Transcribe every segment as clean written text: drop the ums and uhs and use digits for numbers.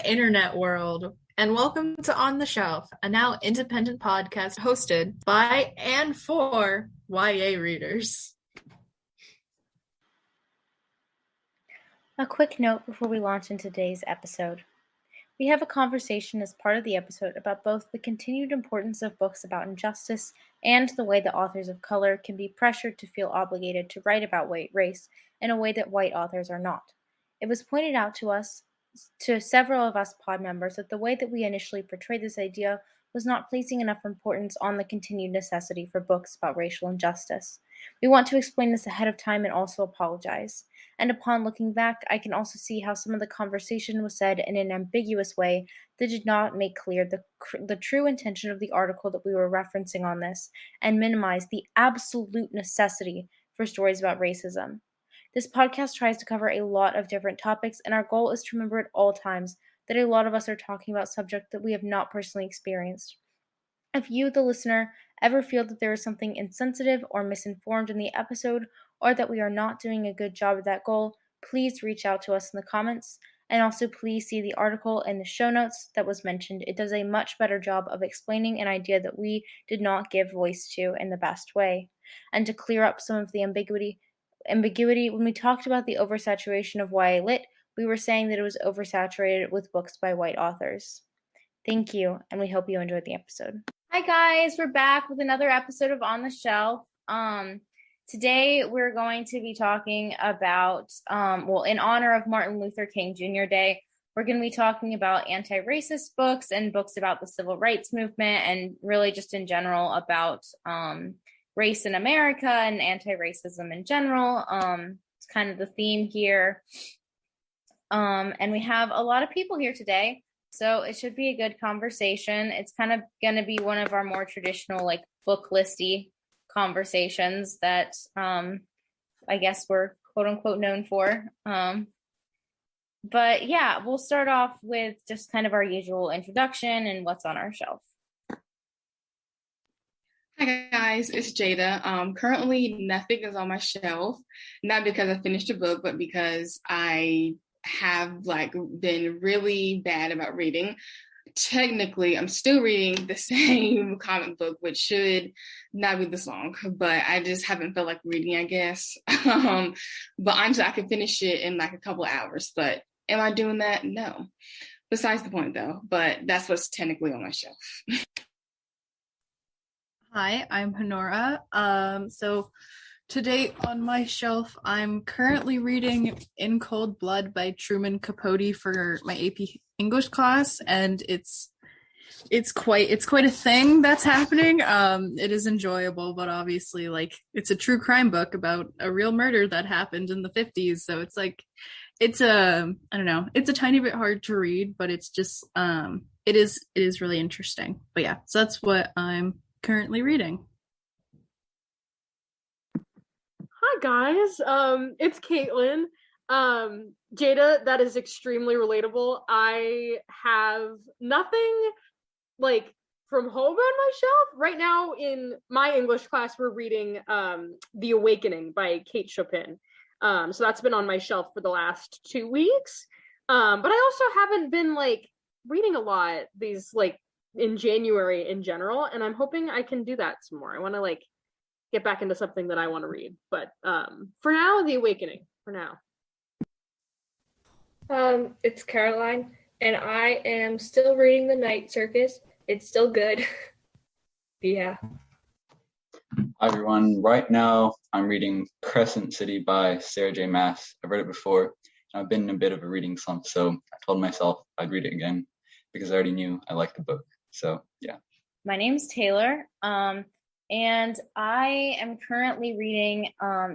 internet world, and welcome to On the Shelf, a now independent podcast hosted by and for YA readers. A quick note before we launch into today's episode. We have a conversation as part of the episode about both the continued importance of books about injustice and the way that authors of color can be pressured to feel obligated to write about race in a way that white authors are not. It was pointed out to several of us pod members that the way that we initially portrayed this idea was not placing enough importance on the continued necessity for books about racial injustice. We want to explain this ahead of time and also apologize. And upon looking back, I can also see how some of the conversation was said in an ambiguous way that did not make clear the true intention of the article that we were referencing on this and minimize the absolute necessity for stories about racism. This podcast tries to cover a lot of different topics, and our goal is to remember at all times that a lot of us are talking about subjects that we have not personally experienced. If you, the listener, ever feel that there is something insensitive or misinformed in the episode, or that we are not doing a good job of that goal, please reach out to us in the comments. And also please see the article in the show notes that was mentioned. It does a much better job of explaining an idea that we did not give voice to in the best way. And to clear up some of the ambiguity, when we talked about the oversaturation of YA Lit, we were saying that it was oversaturated with books by white authors. Thank you, and we hope you enjoyed the episode. Hi guys, we're back with another episode of On the Shelf. Today we're going to be talking about, in honor of Martin Luther King Jr. Day, we're going to be talking about anti-racist books and books about the civil rights movement, and really just in general about race in America and anti-racism in general. It's kind of the theme here. And we have a lot of people here today, so it should be a good conversation. It's kind of going to be one of our more traditional, like, book listy conversations that I guess we're quote unquote known for. But yeah, we'll start off with just kind of our usual introduction and what's on our shelf. Hi guys, it's Jada. Currently nothing is on my shelf, not because I finished a book, but because I have been really bad about reading. Technically, I'm still reading the same comic book, which should not be this long, but I just haven't felt like reading, I guess. But honestly, I could finish it in like a couple of hours, but am I doing that? No. Besides the point though, but that's what's technically on my shelf. Hi, I'm Honora. So today on my shelf, I'm currently reading In Cold Blood by Truman Capote for my AP English class, and it's quite a thing that's happening. It is enjoyable, but obviously, like, it's a true crime book about a real murder that happened in the 50s, so it's like it's a tiny bit hard to read, but it's just it is really interesting. But yeah, so that's what I'm currently reading. Hi guys, it's Caitlin. Jada, that is extremely relatable. I have nothing like from home on my shelf. Right now in my English class, we're reading The Awakening by Kate Chopin. So that's been on my shelf for the last 2 weeks. But I also haven't been like reading a lot these like in January in general, and I'm hoping I can do that some more. I want to like get back into something that I want to read, but for now, The Awakening for now. It's Caroline, and I am still reading The Night Circus. It's still good. Yeah. Hi everyone, right now I'm reading Crescent City by Sarah J. Maas. I've read it before, and I've been in a bit of a reading slump, so I told myself I'd read it again because I already knew I liked the book. So yeah. My name's Taylor, and I am currently reading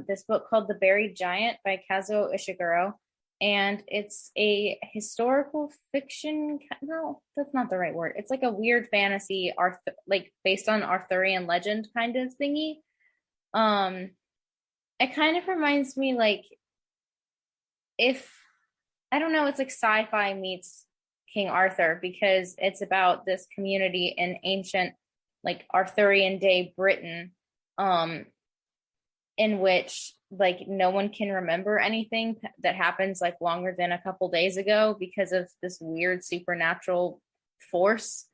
this book called The Buried Giant by Kazuo Ishiguro, and it's a historical fiction. No, that's not the right word. It's like a weird fantasy, based on Arthurian legend kind of thingy. It kind of reminds me it's like sci-fi meets King Arthur, because it's about this community in ancient, like, Arthurian day Britain, in which like no one can remember anything that happens like longer than a couple days ago because of this weird supernatural force.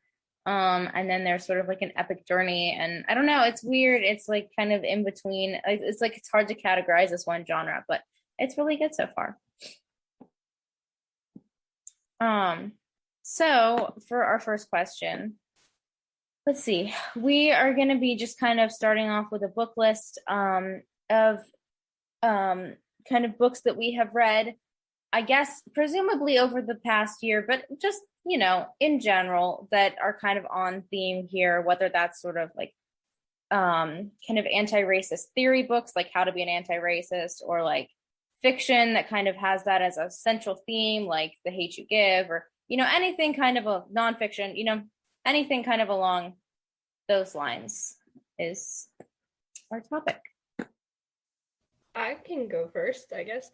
And then there's sort of like an epic journey, and I don't know, it's weird. It's like kind of in between. It's like it's hard to categorize as one genre, but it's really good so far. So for our first question, let's see. We are going to be just kind of starting off with a book list of kind of books that we have read, I guess, presumably over the past year, but just, you know, in general, that are kind of on theme here, whether that's sort of like kind of anti-racist theory books, like How to Be an Anti-Racist, or like fiction that kind of has that as a central theme, like The Hate U Give, or, you know, anything kind of a nonfiction, you know, anything kind of along those lines is our topic. I can go first, I guess.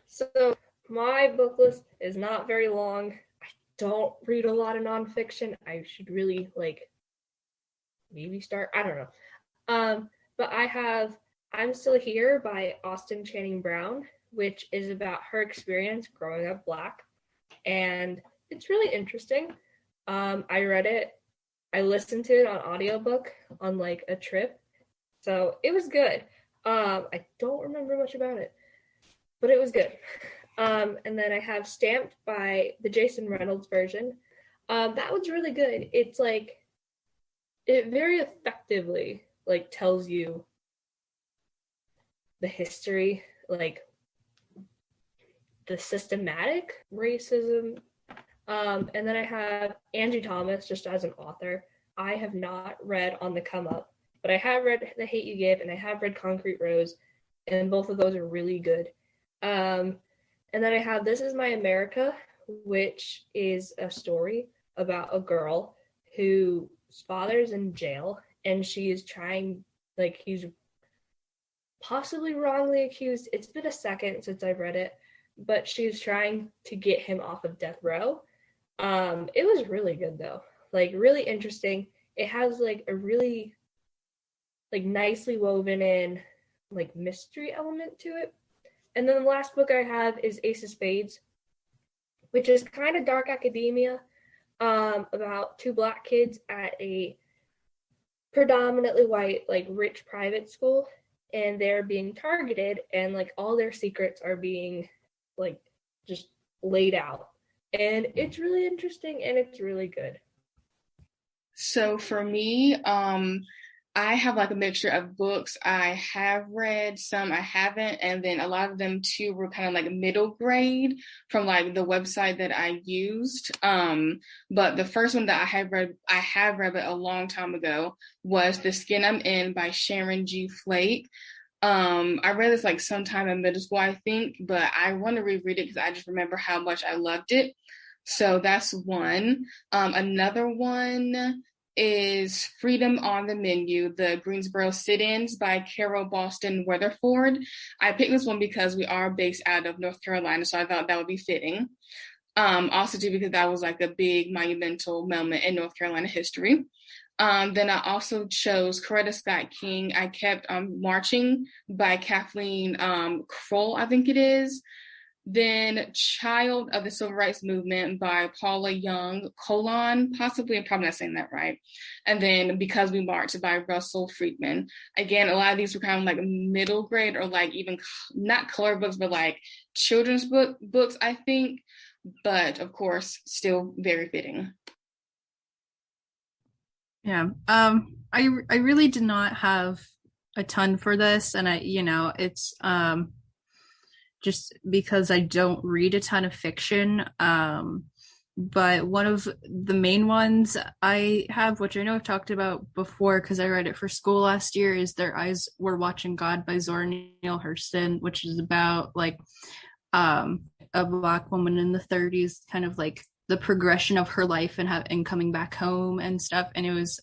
So my book list is not very long. I don't read a lot of nonfiction. I should really maybe start. I don't know. But I have I'm Still Here by Austen Channing Brown, which is about her experience growing up Black, and it's really interesting. I read it. I listened to it on audiobook on like a trip, so it was good. I don't remember much about it, but it was good. And then I have Stamped by the Jason Reynolds version. That one's really good. It's like, it very effectively like tells you the history, like the systematic racism. And then I have Angie Thomas just as an author. I have not read On the Come Up, but I have read The Hate U Give, and I have read Concrete Rose, and both of those are really good. And then I have This Is My America, which is a story about a girl whose father's in jail, and she is trying, like, he's possibly wrongly accused. It's been a second since I've read it, but she's trying to get him off of death row. It was really good though, like really interesting. It has like a really like nicely woven in like mystery element to it. And then the last book I have is Ace of Spades, which is kind of dark academia, about two Black kids at a predominantly white, like rich private school, and they're being targeted, and like all their secrets are being like just laid out. And it's really interesting and it's really good. So for me, I have like a mixture of books I have read, some I haven't, and then a lot of them too were kind of like middle grade from like the website that I used. But the first one that I have read but a long time ago, was The Skin I'm In by Sharon G. Flake. I read this like sometime in middle school, I think, but I want to reread it because I just remember how much I loved it. So that's one. Another one is Freedom on the Menu, the Greensboro Sit-Ins by Carol Boston Weatherford. I picked this one because we are based out of North Carolina, so I thought that would be fitting. Also too, because that was like a big monumental moment in North Carolina history. Then I also chose Coretta Scott King, I Kept Marching by Kathleen Kroll, I think it is. Then Child of the Civil Rights Movement by Paula Young, possibly, I'm probably not saying that right. And then Because We March by Russell Friedman. Again, a lot of these were kind of like middle grade, or like even not color books, but like children's books, I think. But of course, still very fitting. Yeah. I really did not have a ton for this, and it's just because I don't read a ton of fiction. But one of the main ones I have, which I know I've talked about before because I read it for school last year, is Their Eyes Were Watching God by Zora Neale Hurston, which is about like a Black woman in the 30s, kind of like the progression of her life and coming back home and stuff. And it was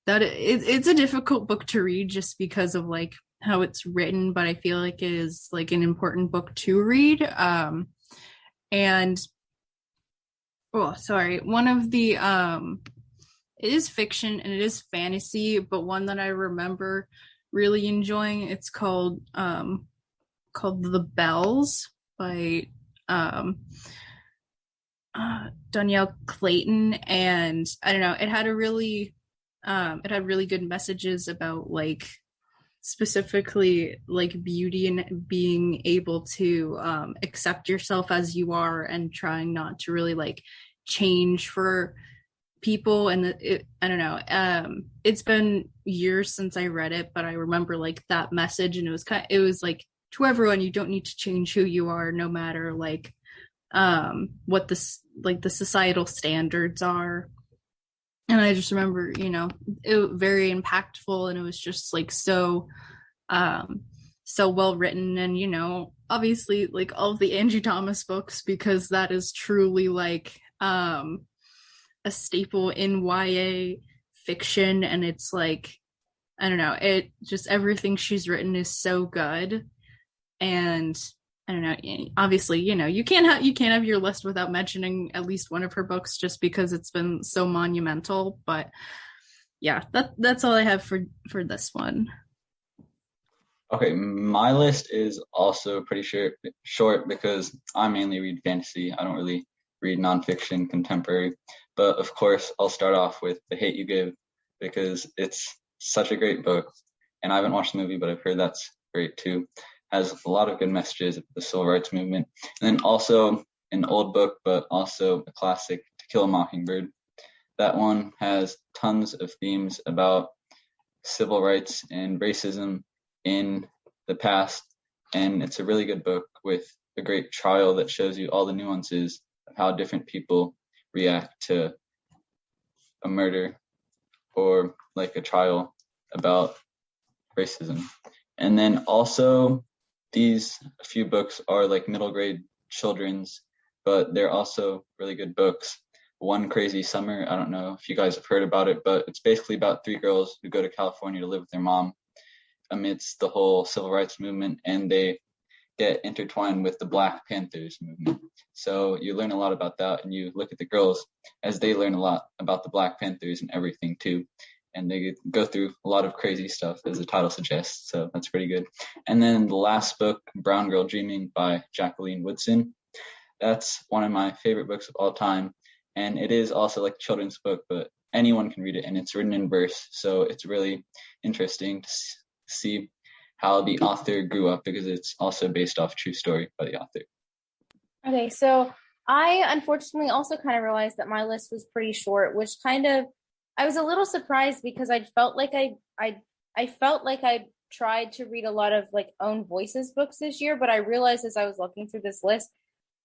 it's a difficult book to read just because of like how it's written, but I feel like it is like an important book to read. And one of the it is fiction and it is fantasy, but one that I remember really enjoying. It's called The Bells by Danielle Clayton, and I don't know, it had really good messages about like specifically like beauty and being able to accept yourself as you are and trying not to really like change for people. And I don't know, it's been years since I read it, but I remember like that message, and it was like, to everyone, you don't need to change who you are, no matter like what this like the societal standards are. And I just remember, you know, it was very impactful, and it was just like so well written. And, you know, obviously like all of the Angie Thomas books, because that is truly like a staple in YA fiction. And it's like, I don't know, it just, everything she's written is so good. And I don't know, obviously, you know, you can't have your list without mentioning at least one of her books, just because it's been so monumental. But yeah, that's all I have for this one. Okay, my list is also pretty short because I mainly read fantasy. I don't really read nonfiction, contemporary. But of course, I'll start off with The Hate You Give, because it's such a great book. And I haven't watched the movie, but I've heard that's great too. Has a lot of good messages of the civil rights movement. And then also an old book, but also a classic, To Kill a Mockingbird. That one has tons of themes about civil rights and racism in the past. And it's a really good book with a great trial that shows you all the nuances of how different people react to a murder or like a trial about racism. And then also these few books are like middle grade children's, but they're also really good books. One Crazy Summer, I don't know if you guys have heard about it, but it's basically about 3 girls who go to California to live with their mom amidst the whole civil rights movement, and they get intertwined with the Black Panthers movement. So you learn a lot about that, and you look at the girls as they learn a lot about the Black Panthers and everything too. And they go through a lot of crazy stuff, as the title suggests. So that's pretty good. And then the last book, Brown Girl Dreaming by Jacqueline Woodson. That's one of my favorite books of all time. And it is also like a children's book, but anyone can read it, and it's written in verse. So it's really interesting to see how the author grew up, because it's also based off a true story by the author. Okay, so I unfortunately also kind of realized that my list was pretty short, which kind of, I was a little surprised, because I felt like I tried to read a lot of like own voices books this year, but I realized as I was looking through this list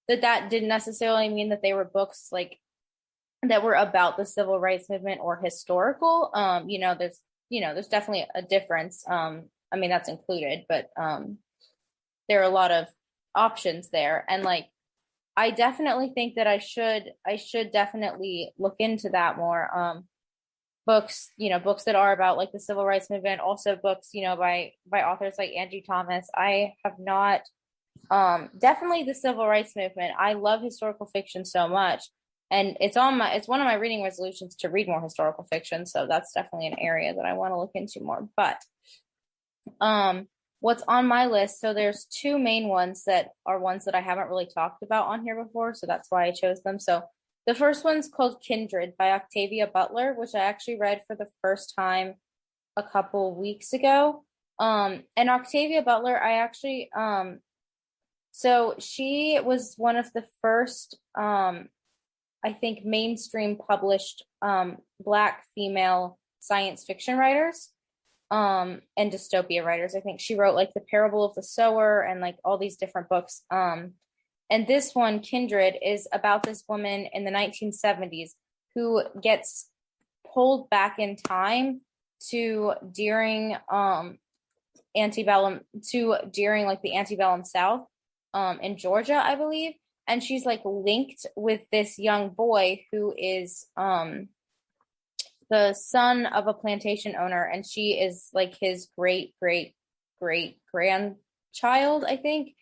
that didn't necessarily mean that they were books like that were about the civil rights movement or historical. There's definitely a difference. I mean, that's included, but there are a lot of options there. And like, I definitely think that I should definitely look into that more. Books that are about like the civil rights movement, also books, by authors like Angie Thomas. I have not, definitely the civil rights movement. I love historical fiction so much. And it's one of my reading resolutions to read more historical fiction. So that's definitely an area that I want to look into more. But what's on my list, so there's 2 main ones that are ones that I haven't really talked about on here before. So that's why I chose them. So the first one's called Kindred by Octavia Butler, which I actually read for the first time a couple weeks ago. And Octavia Butler, I actually, so she was one of the first, I think, mainstream published Black female science fiction writers and dystopia writers. I think she wrote like The Parable of the Sower and like all these different books. And this one, Kindred, is about this woman in the 1970s who gets pulled back in time to during like the antebellum South in Georgia, I believe. And she's like linked with this young boy who is the son of a plantation owner, and she is like his great grandchild, I think.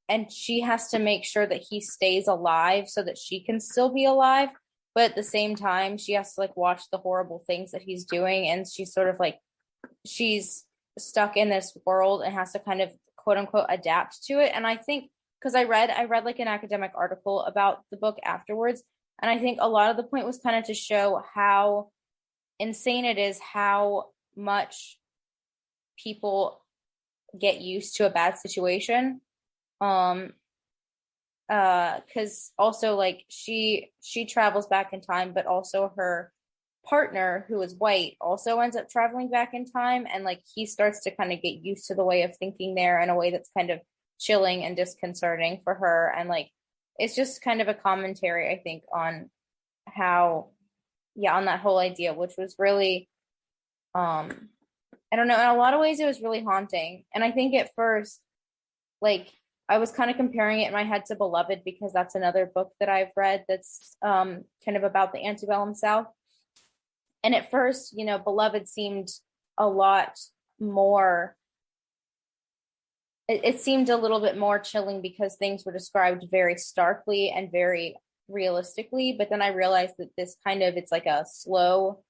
And she has to make sure that he stays alive so that she can still be alive. But at the same time, she has to like watch the horrible things that he's doing. And she's sort of like she's stuck in this world and has to kind of quote unquote adapt to it. And I think because I read like an academic article about the book afterwards, and I think a lot of the point was kind of to show how insane it is how much people get used to a bad situation. Because also like she travels back in time, but also her partner, who is white, also ends up traveling back in time, and like he starts to kind of get used to the way of thinking there in a way that's kind of chilling and disconcerting for her. And like it's just kind of a commentary, I think, on how on that whole idea, which was really I don't know, in a lot of ways it was really haunting. And I think at first, like, I was kind of comparing it in my head to Beloved, because that's another book that I've read that's kind of about the antebellum South. And at first, you know, Beloved seemed a lot more, it seemed a little bit more chilling because things were described very starkly and very realistically. But then I realized that this kind of, it's like a slow,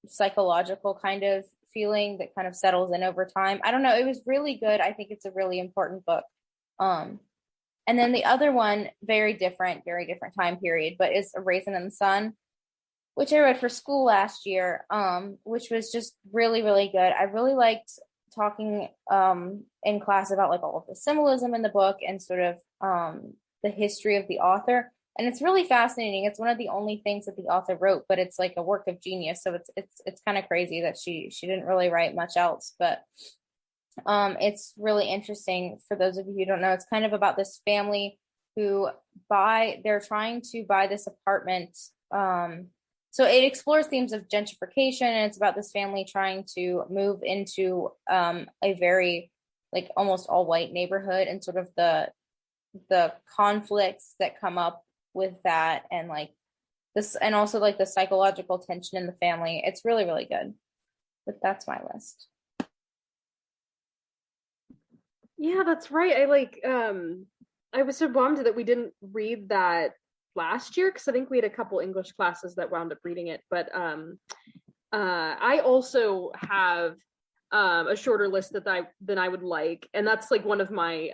psychological kind of feeling that kind of settles in over time. I don't know. It was really good. I think it's a really important book. And then the other one, very different time period, but is A Raisin in the Sun, which I read for school last year, which was just really, really good. I really liked talking in class about like all of the symbolism in the book and sort of the history of the author. And it's really fascinating. It's one of the only things that the author wrote, but it's like a work of genius. So it's kind of crazy that she didn't really write much else, but it's really interesting. For those of you who don't know, it's kind of about this family who they're trying to buy this apartment. So it explores themes of gentrification, and it's about this family trying to move into a very like almost all white neighborhood, and sort of the conflicts that come up with that, and like this, and also like the psychological tension in the family. It's really, really good. But that's my list. Yeah, that's right. I was so bummed that we didn't read that last year, because I think we had a couple English classes that wound up reading it. But I also have a shorter list than I would like, and that's like one of my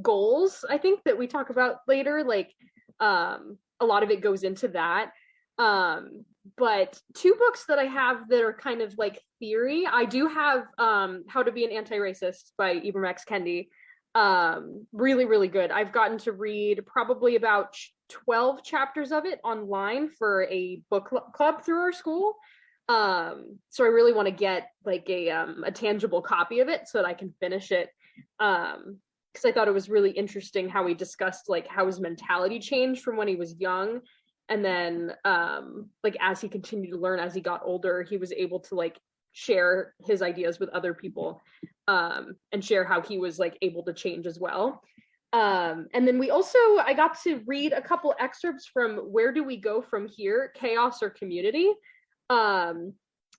goals, I think, that we talk about later. Like a lot of it goes into that. But two books that I have that are kind of like theory. I do have How to Be an Anti-Racist by Ibram X. Kendi. Really, really good. I've gotten to read probably about 12 chapters of it online for a book club through our school. So I really want to get like a tangible copy of it so that I can finish it. Because I thought it was really interesting how he discussed like how his mentality changed from when he was young, and then like as he continued to learn as he got older, he was able to like share his ideas with other people, and share how he was like able to change as well. And then I got to read a couple excerpts from Where Do We Go From Here? Chaos or Community,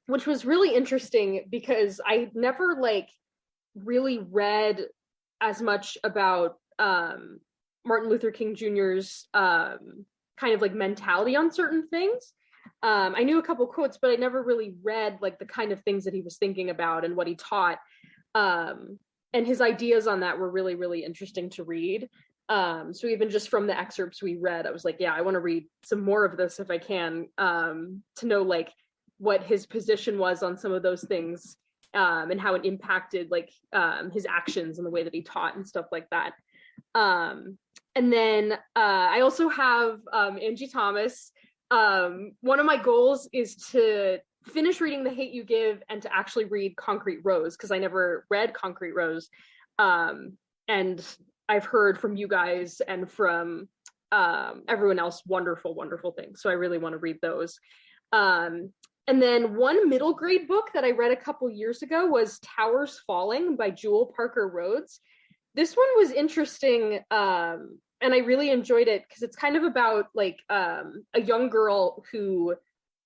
which was really interesting because I never like really read as much about Martin Luther King Jr.'s kind of like mentality on certain things. I knew a couple quotes, but I never really read like the kind of things that he was thinking about and what he taught. And his ideas on that were really, really interesting to read. So even just from the excerpts we read, I was like, yeah, I want to read some more of this if I can, to know like what his position was on some of those things, and how it impacted like his actions and the way that he taught and stuff like that. And then I also have Angie Thomas. One of my goals is to finish reading The Hate U Give and to actually read Concrete Rose, because I never read Concrete Rose. And I've heard from you guys and from everyone else wonderful, wonderful things. So I really want to read those. And then one middle grade book that I read a couple years ago was Towers Falling by Jewel Parker Rhodes. This one was interesting, and I really enjoyed it because it's kind of about like a young girl who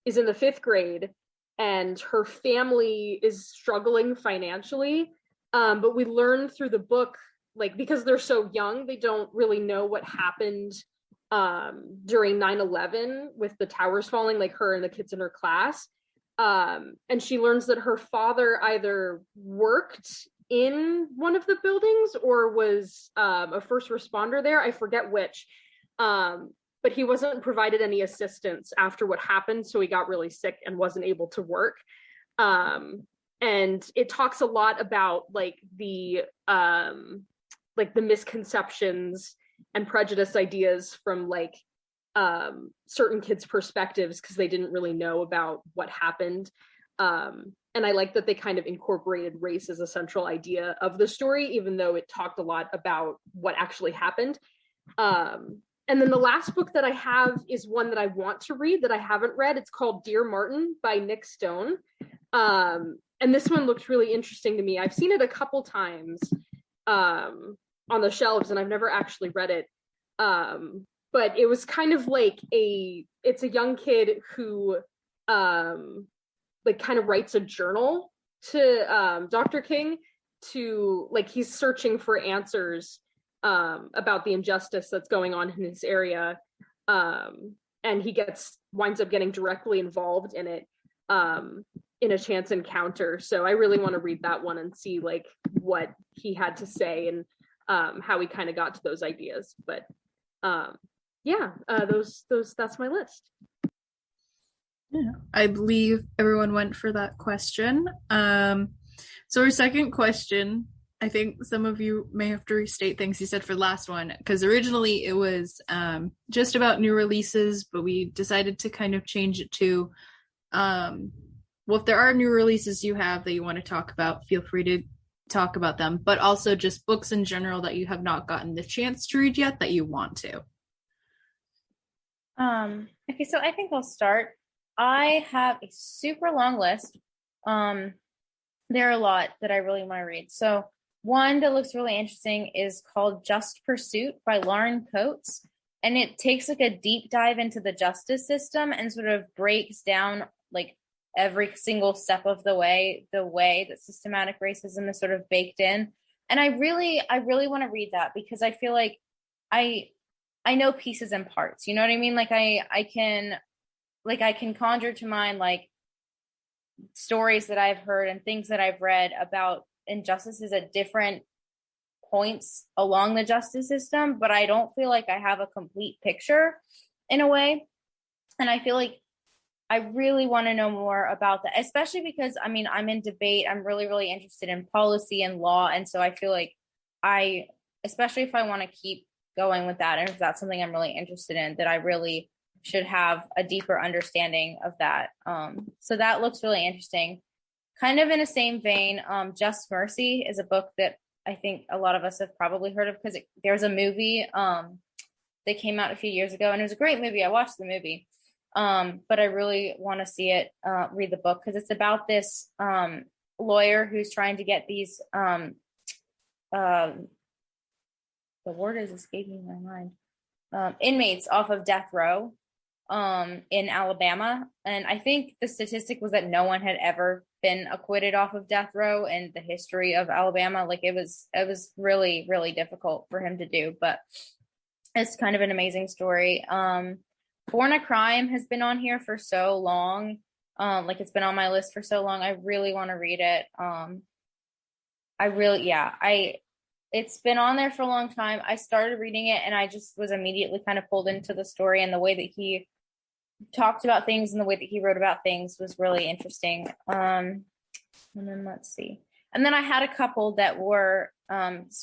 is in the 5th grade and her family is struggling financially. But we learn through the book, like because they're so young, they don't really know what happened during 9/11 with the towers falling, like her and the kids in her class. And she learns that her father either worked in one of the buildings or was a first responder there. I forget which. But he wasn't provided any assistance after what happened, so he got really sick and wasn't able to work. And it talks a lot about like the misconceptions and prejudice ideas from like certain kids' perspectives because they didn't really know about what happened. And I like that they kind of incorporated race as a central idea of the story, even though it talked a lot about what actually happened. And then the last book that I have is one that I want to read that I haven't read. It's called Dear Martin by Nick Stone. And this one looked really interesting to me. I've seen it a couple times on the shelves, and I've never actually read it. But it was kind of like it's a young kid who like kind of writes a journal to Dr. King to like, he's searching for answers about the injustice that's going on in his area. And he winds up getting directly involved in it in a chance encounter. So I really want to read that one and see like what he had to say and how he kind of got to those ideas. But that's my list. Yeah, I believe everyone went for that question. So our second question, I think some of you may have to restate things you said for the last one, because originally it was just about new releases, but we decided to kind of change it to, well, if there are new releases you have that you want to talk about, feel free to talk about them, but also just books in general that you have not gotten the chance to read yet that you want to. Okay, so I think I'll start. I have a super long list. There are a lot that I really want to read. So one that looks really interesting is called Just Pursuit by Lauren Coates. And it takes like a deep dive into the justice system and sort of breaks down like every single step of the way that systematic racism is sort of baked in. And I really want to read that because I feel like I know pieces and parts, you know what I mean? Like I can conjure to mind like stories that I've heard and things that I've read about injustices at different points along the justice system, but I don't feel like I have a complete picture in a way. And I feel like I really want to know more about that, especially because, I mean, I'm in debate. I'm really, really interested in policy and law. And so I feel like especially if I want to keep going with that, and if that's something I'm really interested in, that I really should have a deeper understanding of that. So that looks really interesting. Kind of in the same vein, Just Mercy is a book that I think a lot of us have probably heard of because there's a movie that came out a few years ago, and it was a great movie. I watched the movie, but I really want to see it, read the book, because it's about this lawyer who's trying to get these, the word is escaping my mind, inmates off of death row in Alabama. And I think the statistic was that no one had ever been acquitted off of death row in the history of Alabama. Like it was really, really difficult for him to do, but it's kind of an amazing story. Born a Crime has been on here for so long. Like it's been on my list for so long. I really want to read it. It's been on there for a long time. I started reading it and I just was immediately kind of pulled into the story, and the way that he talked about things and the way that he wrote about things was really interesting. And then let's see. And then I had a couple that were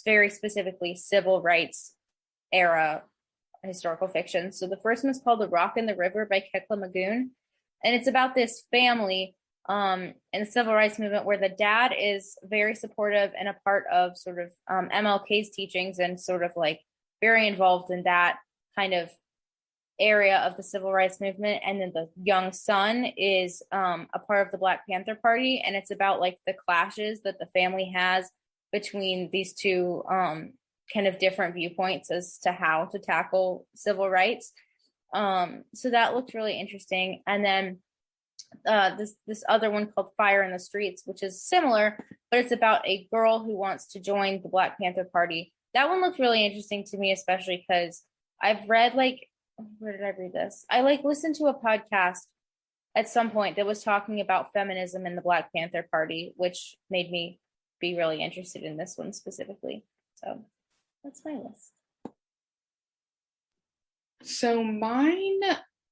very specifically civil rights era historical fiction. So the first one's called The Rock and the River by Kekla Magoon. And it's about this family in the civil rights movement where the dad is very supportive and a part of sort of MLK's teachings and sort of like very involved in that kind of area of the civil rights movement. And then the young son is a part of the Black Panther Party. And it's about like the clashes that the family has between these two kind of different viewpoints as to how to tackle civil rights. So that looked really interesting. And then this other one called Fire in the Streets, which is similar, but it's about a girl who wants to join the Black Panther Party. That one looked really interesting to me, especially because I've read where did I read this? I listened to a podcast at some point that was talking about feminism in the Black Panther Party, which made me be really interested in this one specifically. So that's my list. So mine,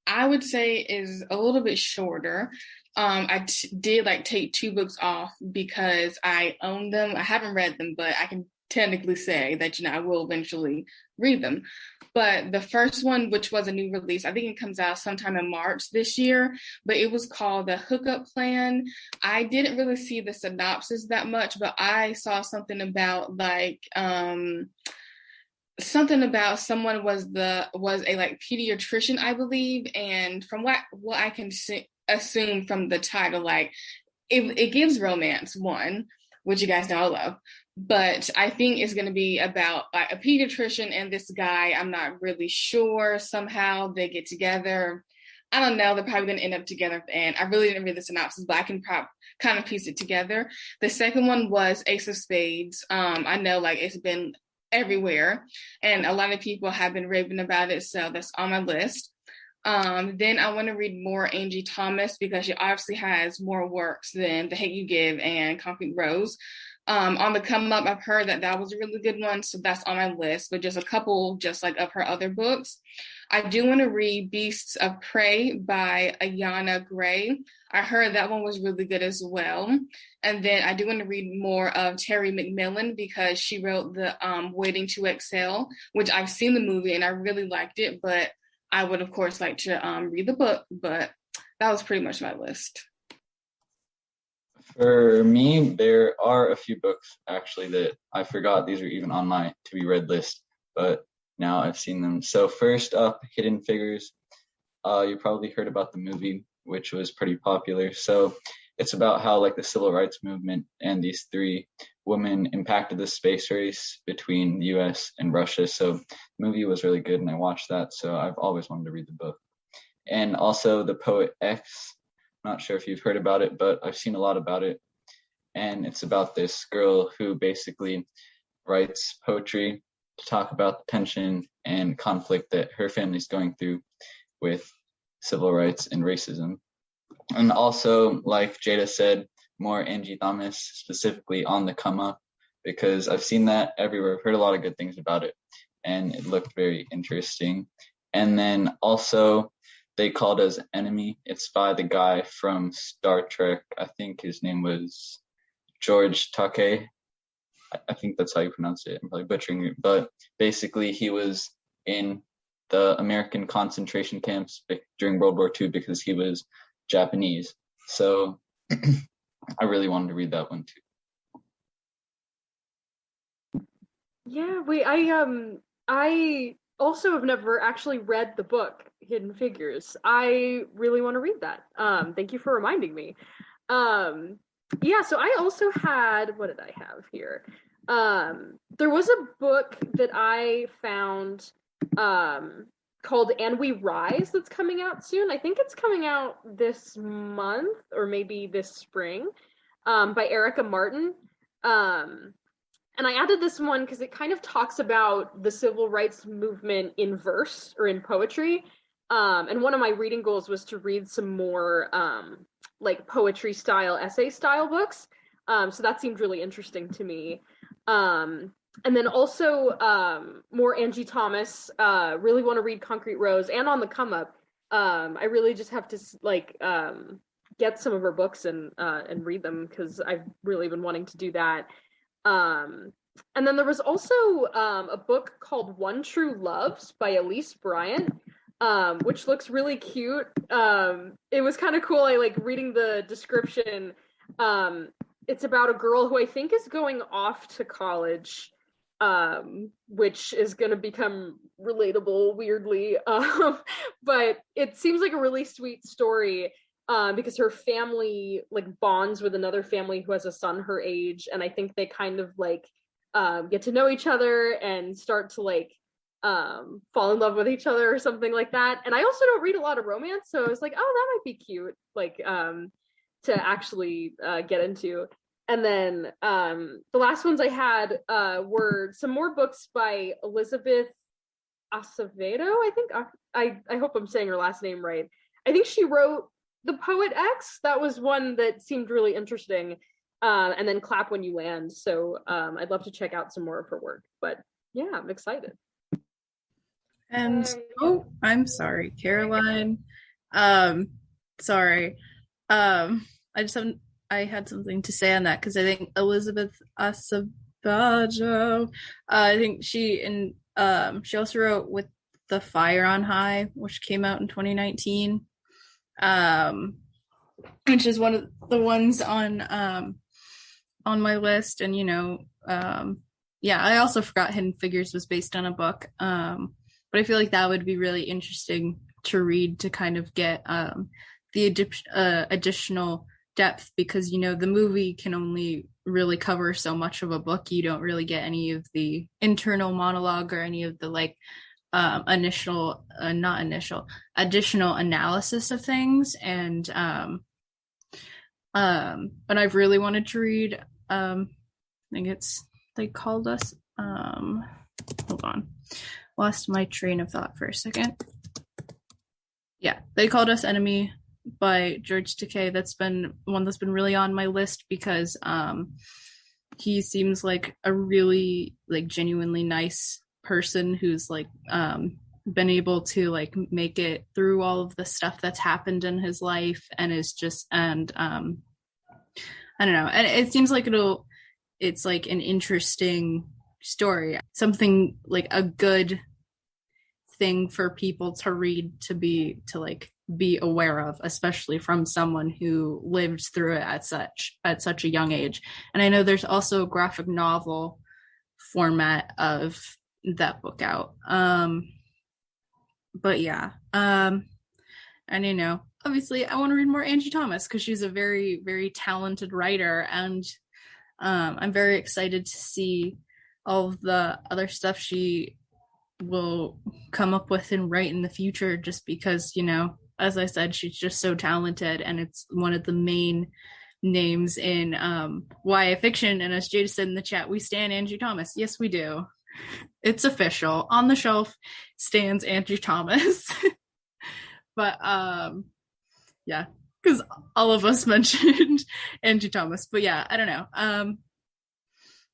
I would say, is a little bit shorter. I did take 2 books off because I own them. I haven't read them, but I can technically say that, I will eventually read them. But the first one, which was a new release, I think it comes out sometime in March this year, but it was called The Hookup Plan. I didn't really see the synopsis that much, but I saw something about someone was a pediatrician, I believe, and from what I can assume from the title, it gives romance, one, which you guys know I love, but I think it's going to be about a pediatrician and this guy. I'm not really sure. Somehow they get together. I don't know. They're probably going to end up together at the end. I really didn't read the synopsis, but I can kind of piece it together. The second one was Ace of Spades. I know it's been everywhere and a lot of people have been raving about it, so that's on my list. Then I want to read more Angie Thomas because she obviously has more works than The Hate U Give and Concrete Rose. On the come up, I've heard that was a really good one, so that's on my list, but just a couple of her other books. I do want to read Beasts of Prey by Ayana Gray. I heard that one was really good as well. And then I do want to read more of Terry McMillan because she wrote the Waiting to Excel, which I've seen the movie and I really liked it, but I would, of course, like to read the book, but that was pretty much my list. For me, there are a few books, actually, that I forgot these were even on my to-be-read list, but now I've seen them. So first up, Hidden Figures. You probably heard about the movie, which was pretty popular. So it's about how, the civil rights movement and these 3 women impacted the space race between the U.S. and Russia. So the movie was really good, and I watched that, so I've always wanted to read the book. And also The Poet X. Not sure if you've heard about it, but I've seen a lot about it. And it's about this girl who basically writes poetry to talk about the tension and conflict that her family's going through with civil rights and racism. And also, like Jada said, more Angie Thomas, specifically On the Come Up, because I've seen that everywhere. I've heard a lot of good things about it, and it looked very interesting. And then also, They Called Us Enemy. It's by the guy from Star Trek. I think his name was George Takei. I think that's how you pronounce it. I'm probably butchering it. But basically, he was in the American concentration camps during World War II because he was Japanese. So I really wanted to read that one too. Yeah, I also have never actually read the book Hidden Figures. I really want to read that. Thank you for reminding me. Yeah, so I also had, what did I have here? There was a book that I found called And We Rise that's coming out soon. I think it's coming out this month or maybe this spring, by Erica Martin. And I added this one because it kind of talks about the civil rights movement in verse or in poetry. And one of my reading goals was to read some more poetry style, essay style books. So that seemed really interesting to me. And then also more Angie Thomas. Really want to read Concrete Rose and On the Come Up. I really just have to get some of her books and read them because I've really been wanting to do that. And then there was also a book called One True Loves by Elise Bryant, which looks really cute. It was kind of cool. I reading the description. It's about a girl who I think is going off to college, which is going to become relatable weirdly. But it seems like a really sweet story. Because her family bonds with another family who has a son her age, and I think they kind of get to know each other and start to fall in love with each other or something like that. And I also don't read a lot of romance, so I was like, oh, that might be cute, to actually get into. And then the last ones I had were some more books by Elizabeth Acevedo. I think I hope I'm saying her last name right. I think she wrote The Poet X, that was one that seemed really interesting. And then Clap When You Land. So I'd love to check out some more of her work. But yeah, I'm excited. And I'm sorry, Caroline. Sorry. I had something to say on that because I think Elizabeth Acevedo, I think she also wrote With the Fire on High, which came out in 2019. Which is one of the ones on my list. And I also forgot Hidden Figures was based on a book. But I feel like that would be really interesting to read to kind of get the additional depth, because the movie can only really cover so much of a book. You don't really get any of the internal monologue or any of the additional analysis of things. And I've really wanted to read, I think They Called Us, hold on, lost my train of thought for a second. Yeah, They Called Us Enemy by George Takei. That's been one that's been really on my list because he seems like a really genuinely nice person who's been able to make it through all of the stuff that's happened in his life, and is just, and I don't know, and it seems like it's an interesting story, something a good thing for people to read, to be aware of, especially from someone who lived through it at such a young age. And I know there's also a graphic novel format of that book out. But yeah, and obviously I want to read more Angie Thomas because she's a very, very talented writer, and I'm very excited to see all of the other stuff she will come up with and write in the future, just because, as I said, she's just so talented, and it's one of the main names in YA fiction. And as Jada said in the chat, we stan Angie Thomas. Yes, we do. It's official. On the Shelf stands Angie Thomas. But yeah, because all of us mentioned Angie Thomas. But yeah, I don't know.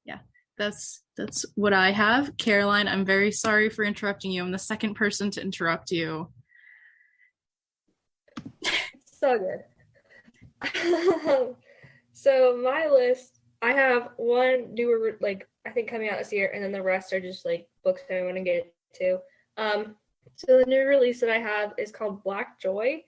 Yeah, that's what I have. Caroline, I'm very sorry for interrupting you. I'm the second person to interrupt you. So good. So my list, I have one newer, I think coming out this year, and then the rest are just books that I want to get to. So the new release that I have is called Black Joy.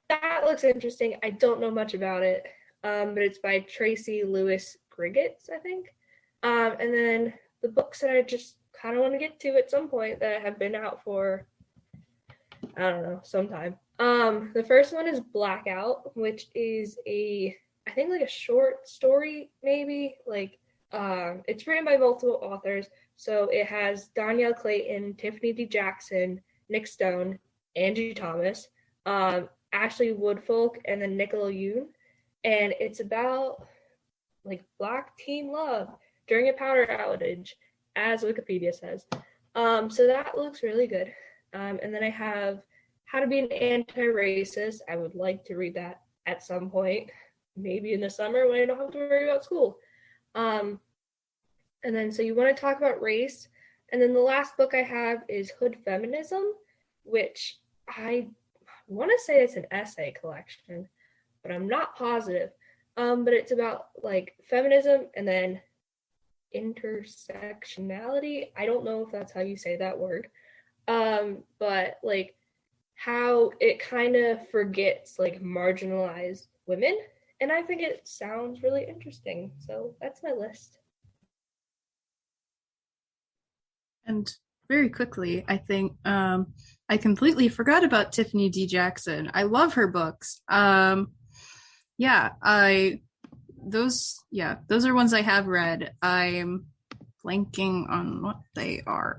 That looks interesting. I don't know much about it, but it's by Tracy Lewis Griggett, I think. And then the books that I just kind of want to get to at some point that have been out for, I don't know, sometime. The first one is Blackout, which is I think a short story, maybe. It's written by multiple authors. So it has Danielle Clayton, Tiffany D Jackson, Nick Stone, Angie Thomas, Ashley Woodfolk, and then Nicola Yoon. And it's about Black teen love during a power outage, as Wikipedia says. So that looks really good. And then I have How to Be an Anti-Racist. I would like to read that at some point, maybe in the summer when I don't have to worry about school. And then, so you want to talk about race. And then the last book I have is Hood Feminism, which I want to say it's an essay collection, but I'm not positive. But it's about feminism and then intersectionality. I don't know if that's how you say that word. But how it kind of forgets marginalized women. And I think it sounds really interesting. So that's my list. And very quickly, I think I completely forgot about Tiffany D Jackson. I love her books. Those are ones I have read. I'm blanking on what they are.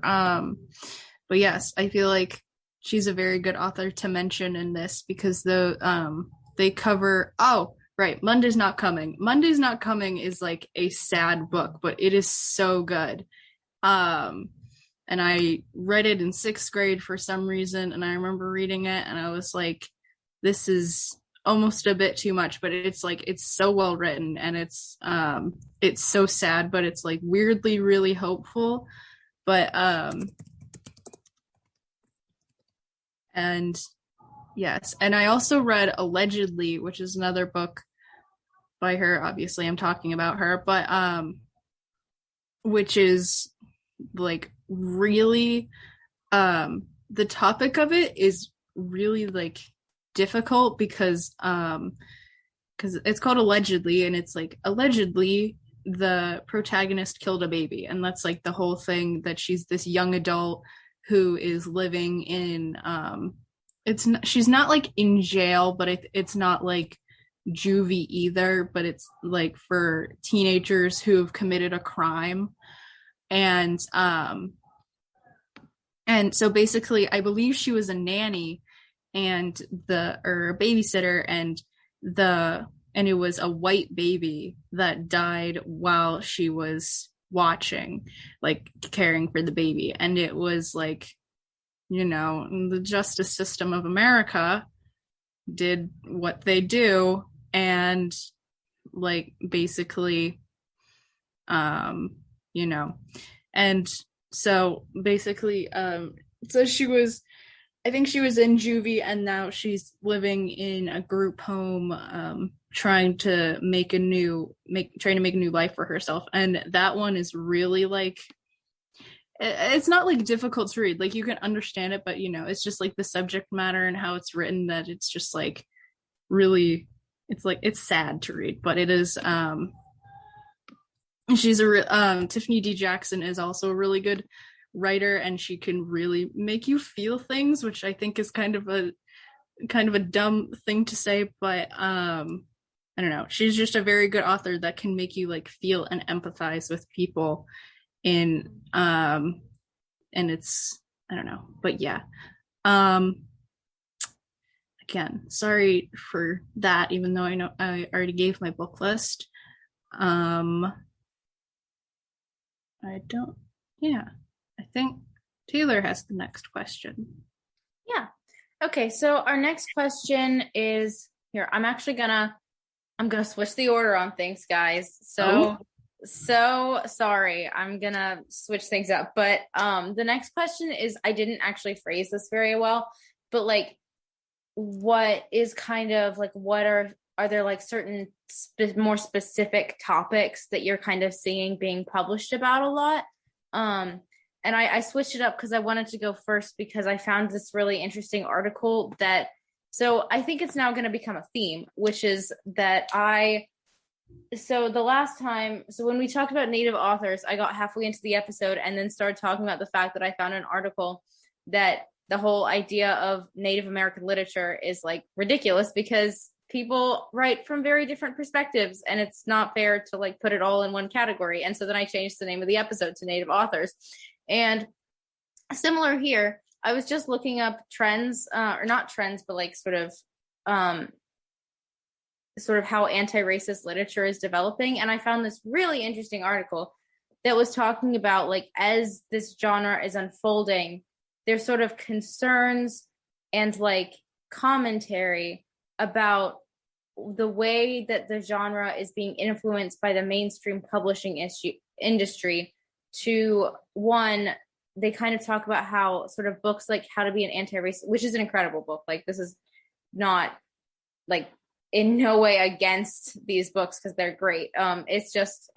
But yes, I feel like she's a very good author to mention in this because they cover, oh, right, Monday's Not Coming. Monday's Not Coming is a sad book, but it is so good. And I read it in 6th grade for some reason, and I remember reading it, and I was like, this is almost a bit too much, but it's like, it's so well written, and it's so sad, but it's like weirdly really hopeful. But and yes, and I also read Allegedly, which is another book by her. Obviously I'm talking about her, but which is like really the topic of it is really like difficult because it's called Allegedly, and it's like, allegedly the protagonist killed a baby, and that's like the whole thing, that she's this young adult who is living in she's not like in jail, but it's not like juvie either, but it's like for teenagers who have committed a crime. And so basically I believe she was a nanny and or a babysitter, and it was a white baby that died while she was watching, like caring for the baby. And it was like, you know, the justice system of America did what they do, and like basically you know, and so basically so she was, I think she was in juvie, and now she's living in a group home, trying to make a new life for herself. And that one is really like, it's not like difficult to read, like you can understand it, but you know, it's just like the subject matter and how it's written, that it's just like really, it's like, it's sad to read, but it is she's Tiffany D Jackson is also a really good writer, and she can really make you feel things, which I think is kind of a dumb thing to say, but I don't know, she's just a very good author that can make you like feel and empathize with people in and it's, I don't know, but yeah, again, sorry for that, even though I know I already gave my book list. I think Taylor has the next question. Yeah. Okay, so our next question is here. I'm gonna switch the order on things, guys. So sorry. I'm gonna switch things up. But the next question is, I didn't actually phrase this very well, but like, what is kind of like, what are there like certain more specific topics that you're kind of seeing being published about a lot? And I switched it up because I wanted to go first because I found this really interesting article so I think it's now going to become a theme, which is that so when we talked about Native authors, I got halfway into the episode and then started talking about the fact that I found an article that the whole idea of Native American literature is like ridiculous because people write from very different perspectives and it's not fair to like put it all in one category. And so then I changed the name of the episode to Native authors. And similar here, I was just looking up trends, or not trends, but like sort of how anti-racist literature is developing. And I found this really interesting article that was talking about like, as this genre is unfolding, there's sort of concerns and like commentary about the way that the genre is being influenced by the mainstream publishing industry. To one, they kind of talk about how sort of books like How to Be an Anti-Racist, which is an incredible book. Like, this is not like in no way against these books because they're great. It's just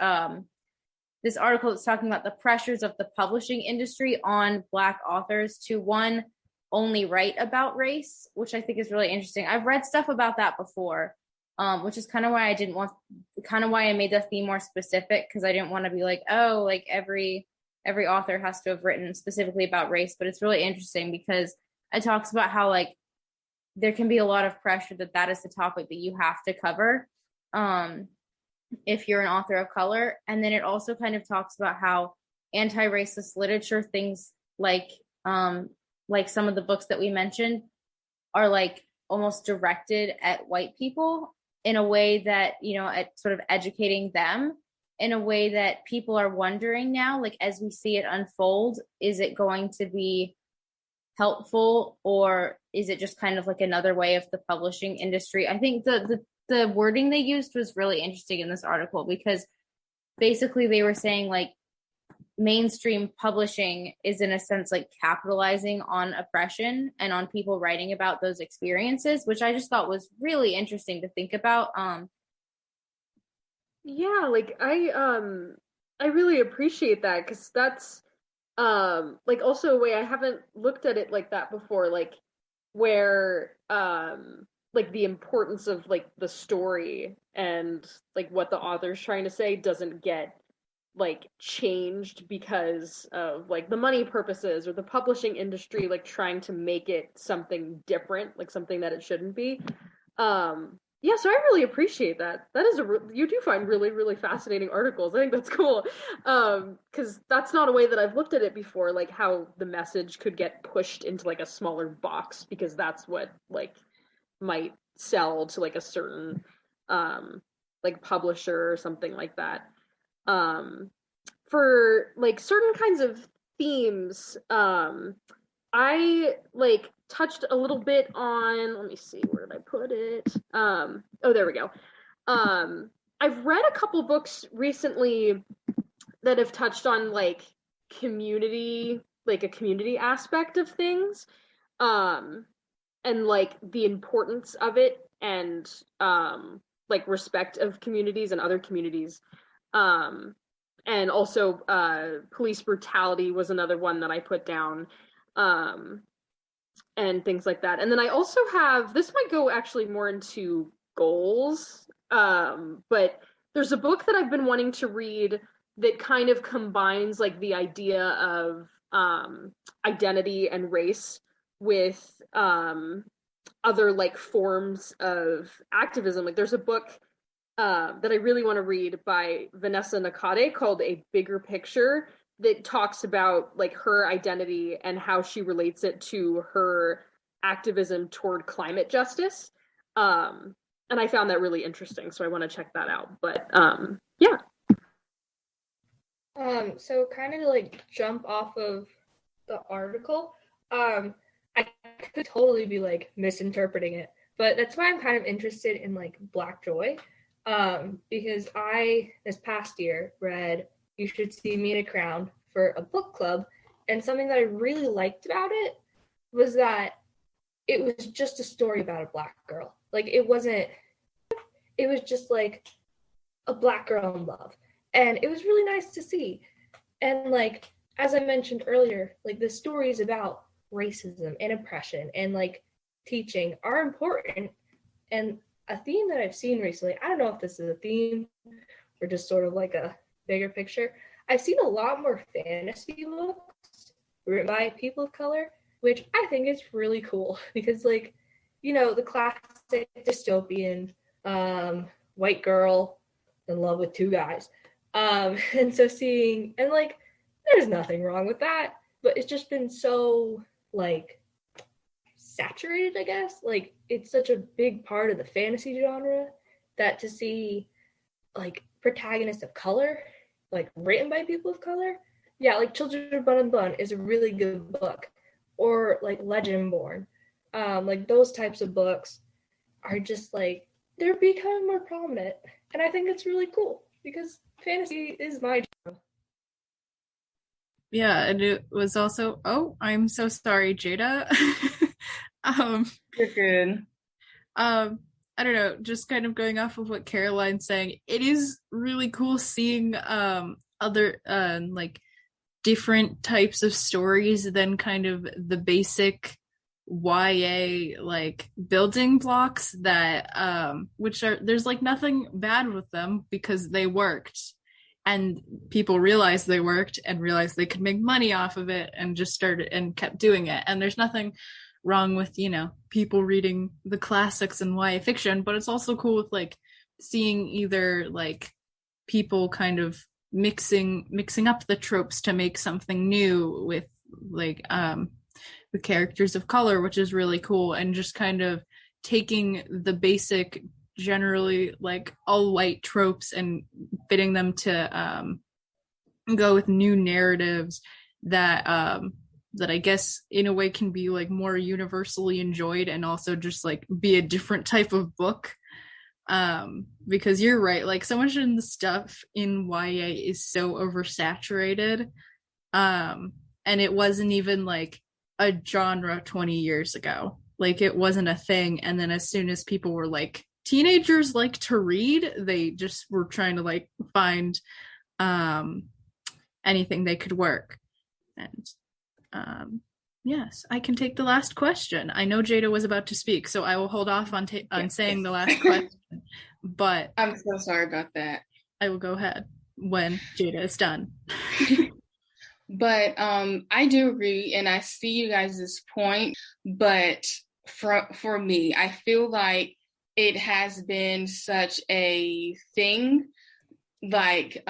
this article that's talking about the pressures of the publishing industry on Black authors to one, only write about race, which I think is really interesting. I've read stuff about that before, which is kind of why I made the theme more specific, because I didn't want to be like, oh, like every author has to have written specifically about race. But it's really interesting because it talks about how like there can be a lot of pressure that is the topic that you have to cover if you're an author of color. And then it also kind of talks about how anti-racist literature, things like some of the books that we mentioned, are like almost directed at white people in a way that, you know, at sort of educating them in a way that people are wondering now, like as we see it unfold, is it going to be helpful, or is it just kind of like another way of the publishing industry? I think the wording they used was really interesting in this article, because basically they were saying like mainstream publishing is in a sense like capitalizing on oppression and on people writing about those experiences, which I just thought was really interesting to think about. Yeah, like I really appreciate that, because that's like also a way I haven't looked at it like that before, like where like the importance of like the story and like what the author's trying to say doesn't get like changed because of like the money purposes or the publishing industry like trying to make it something different, like something that it shouldn't be. Yeah, so I really appreciate that. That is you do find really, really fascinating articles. I think that's cool. Because that's not a way that I've looked at it before, like how the message could get pushed into like a smaller box, because that's what like might sell to like a certain like publisher or something like that. For like certain kinds of themes, I like touched a little bit on, let me see, where did I put it? Oh, there we go. I've read a couple books recently that have touched on like community, like a community aspect of things, and like the importance of it, and like respect of communities and other communities. And also police brutality was another one that I put down. And things like that. And then I also have, this might go actually more into goals, but there's a book that I've been wanting to read that kind of combines like the idea of identity and race with other like forms of activism. Like there's a book that I really want to read by Vanessa Nakate called A Bigger Picture, that talks about like her identity and how she relates it to her activism toward climate justice. And I found that really interesting, so I want to check that out. But yeah. So kind of to like jump off of the article, I could totally be like misinterpreting it, but that's why I'm kind of interested in like Black Joy, because I this past year read You Should See Me in a Crown for a book club, and something that I really liked about it was that it was just a story about a Black girl. Like it was just like a Black girl in love, and it was really nice to see. And like as I mentioned earlier, like the stories about racism and oppression and like teaching are important. And a theme that I've seen recently, I don't know if this is a theme or just sort of like a bigger picture, I've seen a lot more fantasy books written by people of color, which I think is really cool, because like, you know, the classic dystopian white girl in love with two guys. And so seeing, and like, there's nothing wrong with that, but it's just been so like saturated, I guess. Like it's such a big part of the fantasy genre that to see like protagonists of color, like written by people of color, yeah, like Children of Bun and Bun is a really good book, or like Legendborn, like those types of books are just like, they're becoming more prominent, and I think it's really cool because fantasy is my genre. Yeah, and it was also, oh, I'm so sorry, Jada. You're good. I don't know, just kind of going off of what Caroline's saying, it is really cool seeing other like different types of stories than kind of the basic YA like building blocks that which are, there's like nothing bad with them because they worked and people realized they worked and realized they could make money off of it and just started and kept doing it. And there's nothing wrong with, you know, people reading the classics and YA fiction, but it's also cool with like seeing either like people kind of mixing up the tropes to make something new with like the characters of color, which is really cool, and just kind of taking the basic generally like all white tropes and fitting them to go with new narratives that that I guess in a way can be like more universally enjoyed and also just like be a different type of book. Because you're right, like so much of the stuff in YA is so oversaturated. And it wasn't even like a genre 20 years ago. Like it wasn't a thing. And then as soon as people were like, teenagers like to read, they just were trying to like find anything they could work. And yes, I can take the last question. I know Jada was about to speak, so I will hold off on saying the last question. But I'm so sorry about that. I will go ahead when Jada is done. But I do agree, and I see you guys' point. But for me, I feel like it has been such a thing, like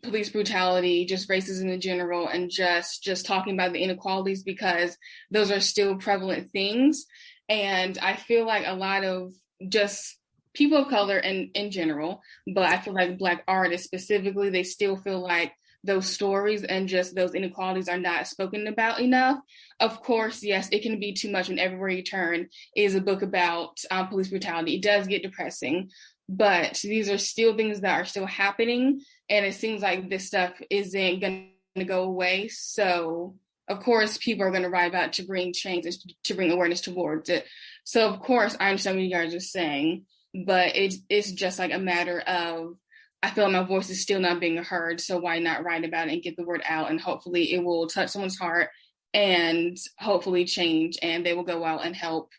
police brutality, just racism in general, and just talking about the inequalities, because those are still prevalent things. And I feel like a lot of just people of color in general, but I feel like Black artists specifically, they still feel like those stories and just those inequalities are not spoken about enough. Of course, yes, it can be too much, and Everywhere You Turn is a book about police brutality. It does get depressing, but these are still things that are still happening, and it seems like this stuff isn't going to go away. So, of course, people are going to write about to bring change and to bring awareness towards it. So, of course, I understand what you guys are saying, but it's just like a matter of, I feel like my voice is still not being heard, so why not write about it and get the word out, and hopefully it will touch someone's heart and hopefully change, and they will go out and help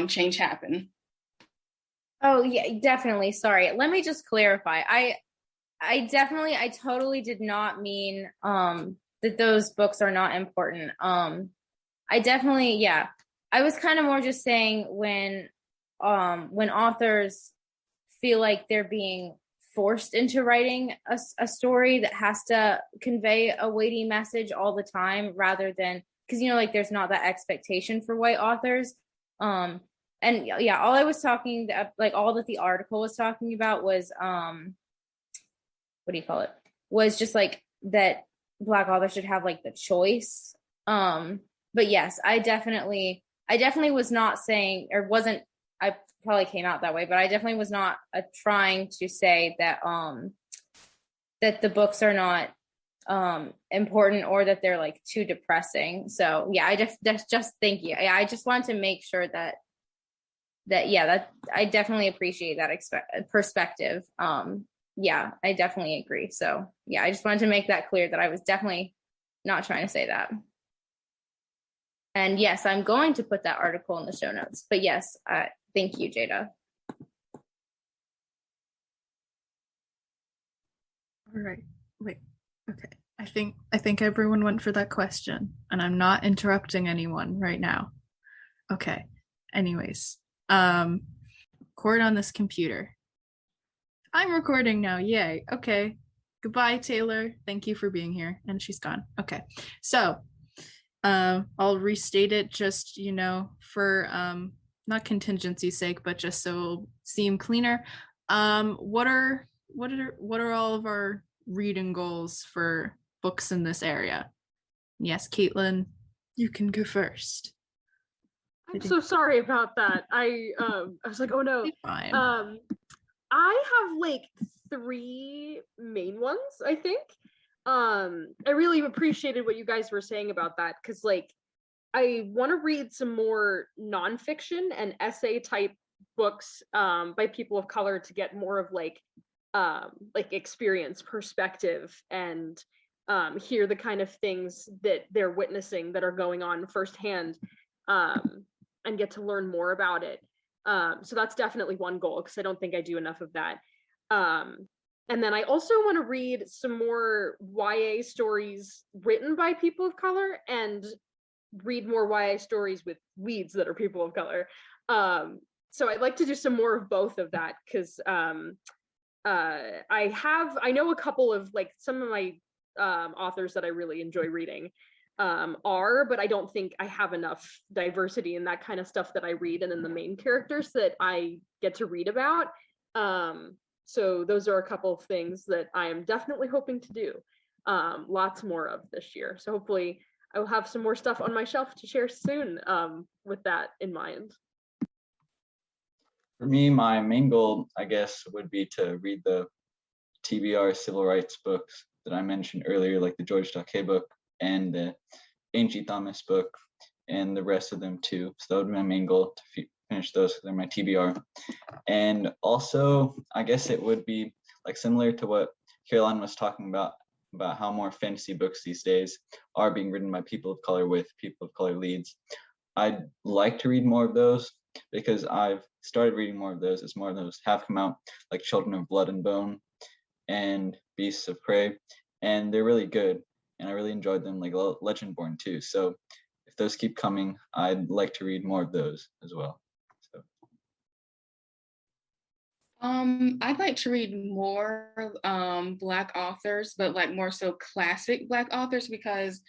change happen. Oh yeah, definitely. Sorry. Let me just clarify. I totally did not mean that those books are not important. I was kind of more just saying when authors feel like they're being forced into writing a story that has to convey a weighty message all the time, rather than, because like there's not that expectation for white authors. And yeah, all I was talking, like all that the article was talking about was was just like that Black authors should have like the choice. But yes, I definitely was not saying, or wasn't, I probably came out that way, but I definitely was not trying to say that that the books are not important, or that they're like too depressing. So yeah, just thank you. I just wanted to make sure that I definitely appreciate that perspective. Yeah, I definitely agree. So yeah, I just wanted to make that clear that I was definitely not trying to say that. And yes, I'm going to put that article in the show notes. But yes, thank you, Jada. All right. Wait. Okay. I think everyone went for that question, and I'm not interrupting anyone right now. Okay. Anyways, record on this computer. I'm recording now. Yay. Okay. Goodbye, Taylor. Thank you for being here. And she's gone. Okay. So, I'll restate it just, for not contingency's sake, but just so it'll seem cleaner. What are all of our reading goals for books in this area? Yes, Caitlin, you can go first. I'm so sorry about that. I was like, oh no. Fine. I have like 3 main ones, I think. I really appreciated what you guys were saying about that, because like I want to read some more nonfiction and essay type books by people of color to get more of like experience, perspective, and hear the kind of things that they're witnessing that are going on firsthand, and get to learn more about it. So that's definitely one goal, because I don't think I do enough of that. And then I also want to read some more YA stories written by people of color, and read more YA stories with leads that are people of color. So I'd like to do some more of both of that, because I know a couple of like some of my authors that I really enjoy reading but I don't think I have enough diversity in that kind of stuff that I read, and in the main characters that I get to read about. So those are a couple of things that I am definitely hoping to do lots more of this year. So hopefully I will have some more stuff on my shelf to share soon with that in mind. For me, my main goal, I guess, would be to read the TBR civil rights books that I mentioned earlier, like the George Takei book and the Angie Thomas book, and the rest of them too. So that would be my main goal, to finish those. They're my TBR. And also, I guess it would be like similar to what Caroline was talking about how more fantasy books these days are being written by people of color with people of color leads. I'd like to read more of those because I've started reading more of those as more of those have come out, like Children of Blood and Bone and Beasts of Prey, and they're really good, and I really enjoyed them, like Legendborn too. So if those keep coming, I'd like to read more of those as well. So. I'd like to read more Black authors, but like more so classic Black authors, because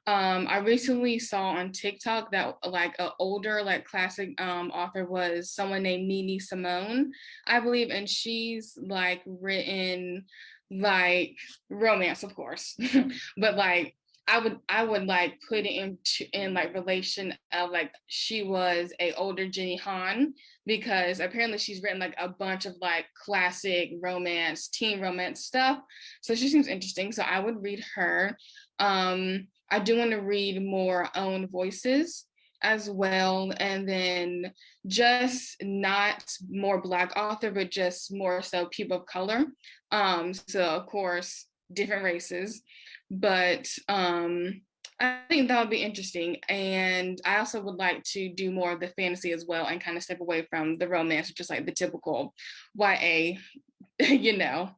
I recently saw on TikTok that like an older like classic author was someone named Nini Simone, I believe, and she's like written like romance, of course, but like I would like put it in like relation of like she was a older Jenny Han, because apparently she's written like a bunch of like classic romance, teen romance stuff. So she seems interesting. So I would read her. I do want to read more own voices as well, and then just not more Black author, but just more so people of color. So of course, different races, but I think that would be interesting. And I also would like to do more of the fantasy as well and kind of step away from the romance, just like the typical YA, you know.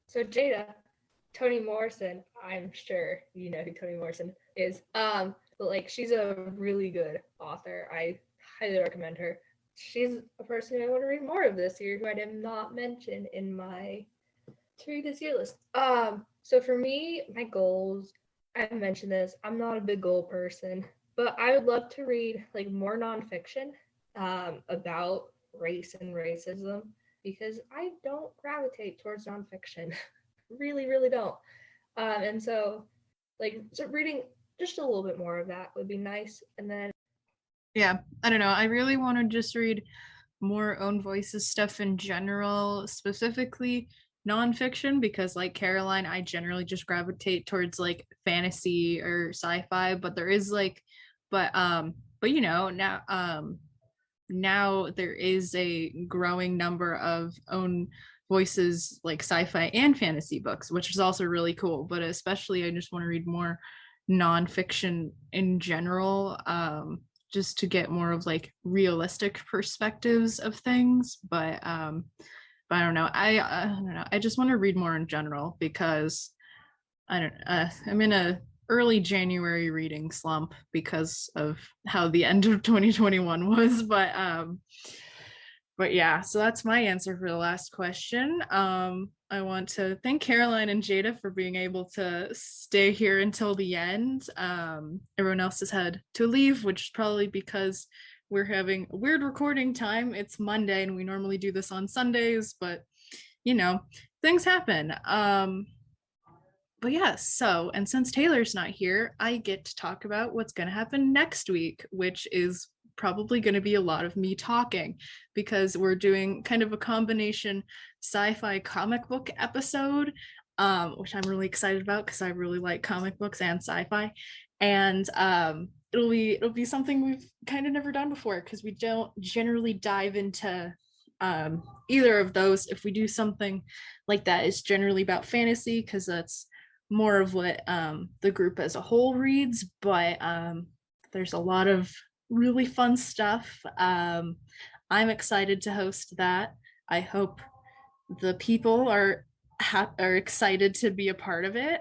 So Jada, Toni Morrison, I'm sure you know who Toni Morrison is. But like she's a really good author. I highly recommend her. She's a person I want to read more of this year who I did not mention in my to read this year list. So for me, my goals, I mentioned this, I'm not a big goal person, but I would love to read like more nonfiction about race and racism, because I don't gravitate towards nonfiction. Really, really don't. And so reading just a little bit more of that would be nice. And then yeah, I don't know, I really want to just read more own voices stuff in general, specifically nonfiction, because like Caroline, I generally just gravitate towards like fantasy or sci-fi, but there is like but you know, now there is a growing number of own voices like sci-fi and fantasy books, which is also really cool. But especially I just want to read more nonfiction in general, just to get more of like realistic perspectives of things. But I don't know, I don't know, I just want to read more in general, because I'm in a early January reading slump because of how the end of 2021 was. But yeah, so that's my answer for the last question. I want to thank Caroline and Jada for being able to stay here until the end. Everyone else has had to leave, which is probably because we're having a weird recording time. It's Monday and we normally do this on Sundays, but you know, things happen. But yeah, so, and since Taylor's not here, I get to talk about what's going to happen next week, which is probably going to be a lot of me talking, because we're doing kind of a combination sci-fi comic book episode, which I'm really excited about because I really like comic books and sci-fi. And it'll be something we've kind of never done before, because we don't generally dive into either of those. If we do something like that, it's generally about fantasy, because that's more of what the group as a whole reads. But there's a lot of really fun stuff. I'm excited to host that. I hope the people are excited to be a part of it.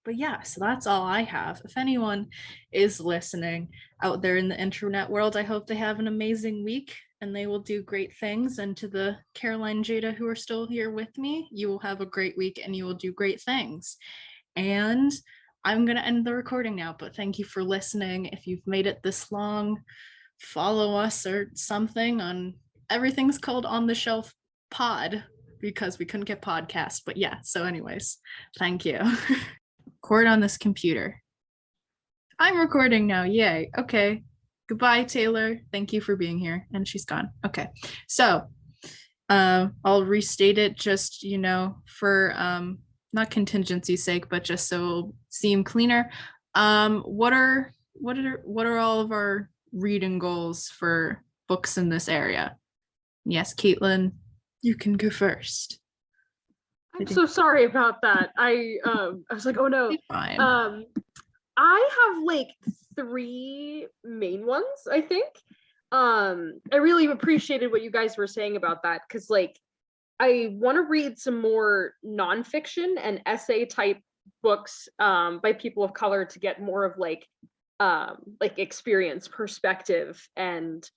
But yeah, so that's all I have. If anyone is listening out there in the internet world, I hope they have an amazing week and they will do great things. And to the Caroline, Jada who are still here with me, you will have a great week and you will do great things. And I'm going to end the recording now, but thank you for listening. If you've made it this long, follow us or something on everything's called On the Shelf Pod because we couldn't get podcasts. But yeah, so anyways, thank you. Record on this computer. I'm recording now. Yay. Okay. Goodbye, Taylor. Thank you for being here. And she's gone. Okay. So I'll restate it just, for not contingency's sake, but just so it'll seem cleaner. What are all of our reading goals for books in this area? Yes, Caitlin, you can go first. I'm so sorry about that. I was like, oh no. Fine. I have like 3 main ones, I think. I really appreciated what you guys were saying about that, because like I want to read some more nonfiction and essay type books by people of color to get more of like experience, perspective, and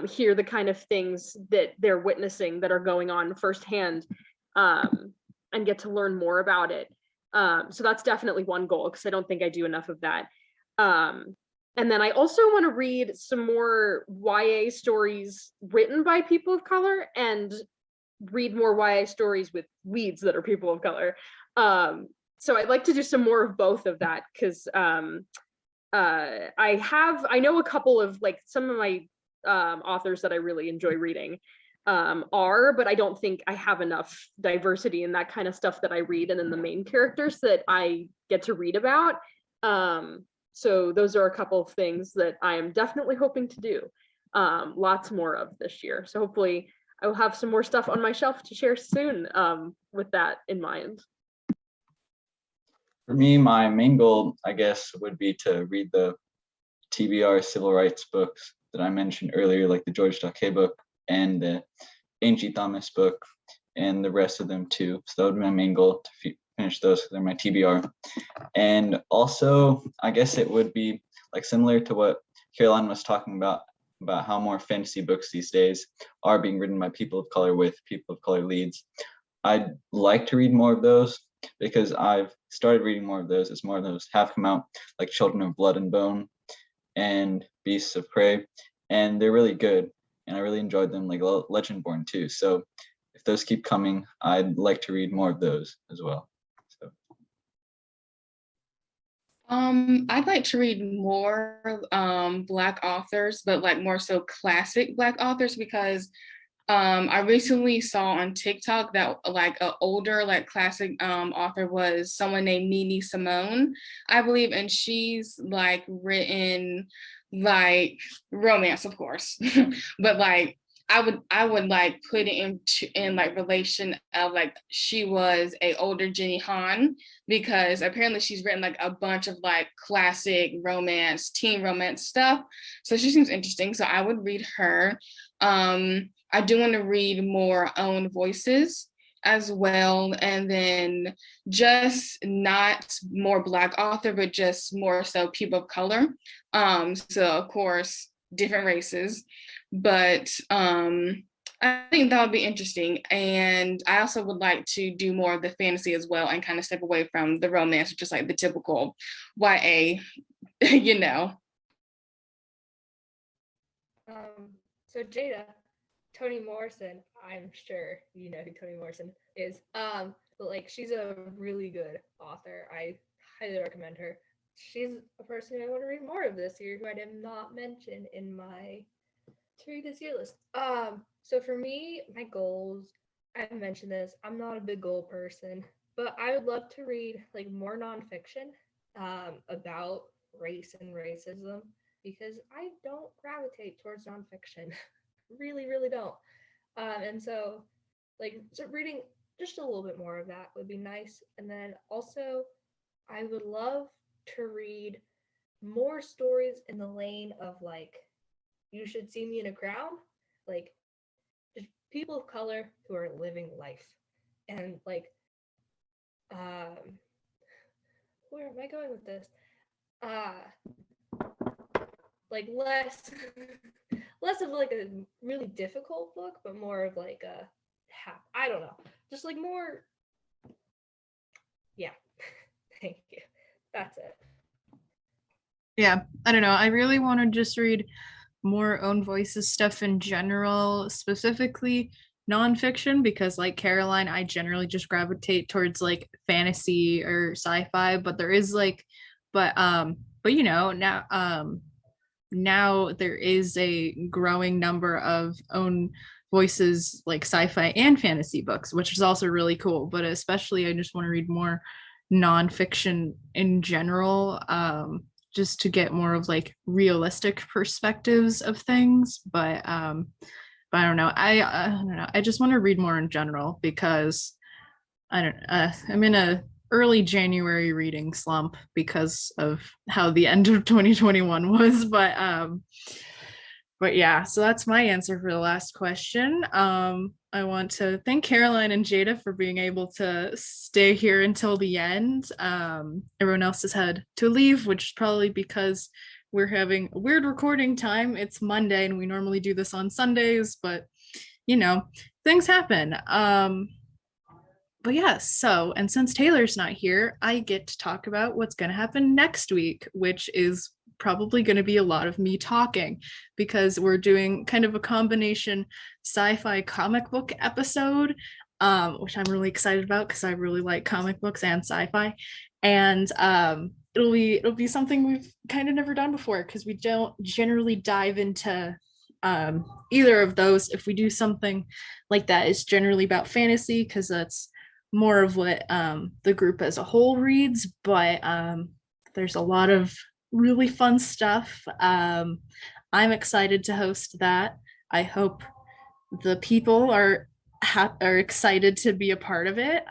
hear the kind of things that they're witnessing that are going on firsthand, and get to learn more about it. So that's definitely one goal, because I don't think I do enough of that. And then I also want to read some more YA stories written by people of color, and read more YA stories with leads that are people of color. So I'd like to do some more of both of that, because I know a couple of like some of my authors that I really enjoy reading but I don't think I have enough diversity in that kind of stuff that I read and in the main characters that I get to read about. So those are a couple of things that I am definitely hoping to do lots more of this year. So hopefully I will have some more stuff on my shelf to share soon with that in mind. For me, my main goal, I guess, would be to read the TBR civil rights books that I mentioned earlier, like the George Takei book and the Angie Thomas book, and the rest of them too. So that would be my main goal, to finish those, because they're my TBR. And also, I guess it would be like similar to what Caroline was talking about how more fantasy books these days are being written by people of color with people of color leads. I'd like to read more of those, because I've started reading more of those as more of those have come out, like Children of Blood and Bone and Beasts of Prey, and they're really good, and I really enjoyed them, like Legendborn too. So if those keep coming, I'd like to read more of those as well. So I'd like to read more Black authors, but like more so classic Black authors, because I recently saw on TikTok that like an older like classic author was someone named Nini Simone, I believe, and she's like written like romance, of course, but like I would like put it in like relation of like she was a older Jenny Han, because apparently she's written like a bunch of like classic romance, teen romance stuff. So she seems interesting. So I would read her. I do want to read more own voices as well, and then just not more Black author, but just more so people of color. So of course different races, but I think that would be interesting. And I also would like to do more of the fantasy as well, and kind of step away from the romance, just like the typical YA, you know. So Jada, Toni Morrison, I'm sure you know who Toni Morrison is. But like she's a really good author. I highly recommend her. She's a person I want to read more of this year, who I did not mention in my to read this year list. So for me, my goals, I mentioned this, I'm not a big goal person, but I would love to read like more nonfiction about race and racism, because I don't gravitate towards nonfiction. Really, really don't. And so reading just a little bit more of that would be nice. And then also I would love to read more stories in the lane of like You Should See Me in a Crowd, like just people of color who are living life, and like where am I going with this? Like less of like a really difficult book, but more of like a I don't know, just like more. Yeah. Thank you. That's it. Yeah, I don't know. I really want to just read more own voices stuff in general, specifically nonfiction because, like Caroline, I generally just gravitate towards like fantasy or sci-fi, but there is like, but you know, now there is a growing number of own voices like sci-fi and fantasy books, which is also really cool. But especially, I just want to read more nonfiction in general, just to get more of like realistic perspectives of things. But I don't know. I don't know. I just want to read more in general because I'm in a early January reading slump because of how the end of 2021 was. But yeah, so that's my answer for the last question. I want to thank Caroline and Jada for being able to stay here until the end. Everyone else has had to leave, which is probably because we're having a weird recording time. It's Monday and we normally do this on Sundays, but you know, things happen. But yeah, so, and since Taylor's not here, I get to talk about what's going to happen next week, which is probably going to be a lot of me talking because we're doing kind of a combination sci-fi comic book episode, which I'm really excited about because I really like comic books and sci-fi. And it'll be something we've kind of never done before because we don't generally dive into either of those. If we do something like that, it's generally about fantasy because that's more of what the group as a whole reads, but there's a lot of really fun stuff. I'm excited to host that. I hope the people are excited to be a part of it.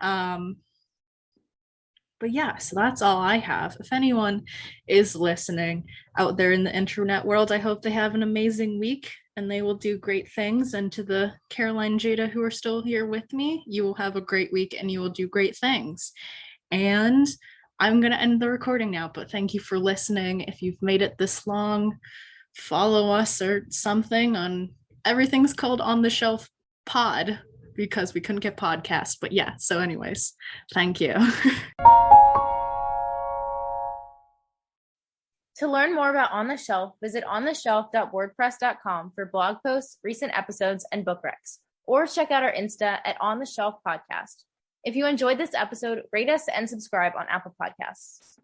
But yeah, so that's all I have. If anyone is listening out there in the internet world, I hope they have an amazing week and they will do great things. And to the Caroline and Jada who are still here with me, you will have a great week and you will do great things. And I'm going to end the recording now, but thank you for listening. If you've made it this long, follow us or something on everything's called On the Shelf Pod because we couldn't get podcasts. But yeah, so anyways, thank you. To learn more about On the Shelf, visit ontheshelf.wordpress.com for blog posts, recent episodes, and book recs. Or check out our Insta at On the Shelf Podcast. If you enjoyed this episode, rate us and subscribe on Apple Podcasts.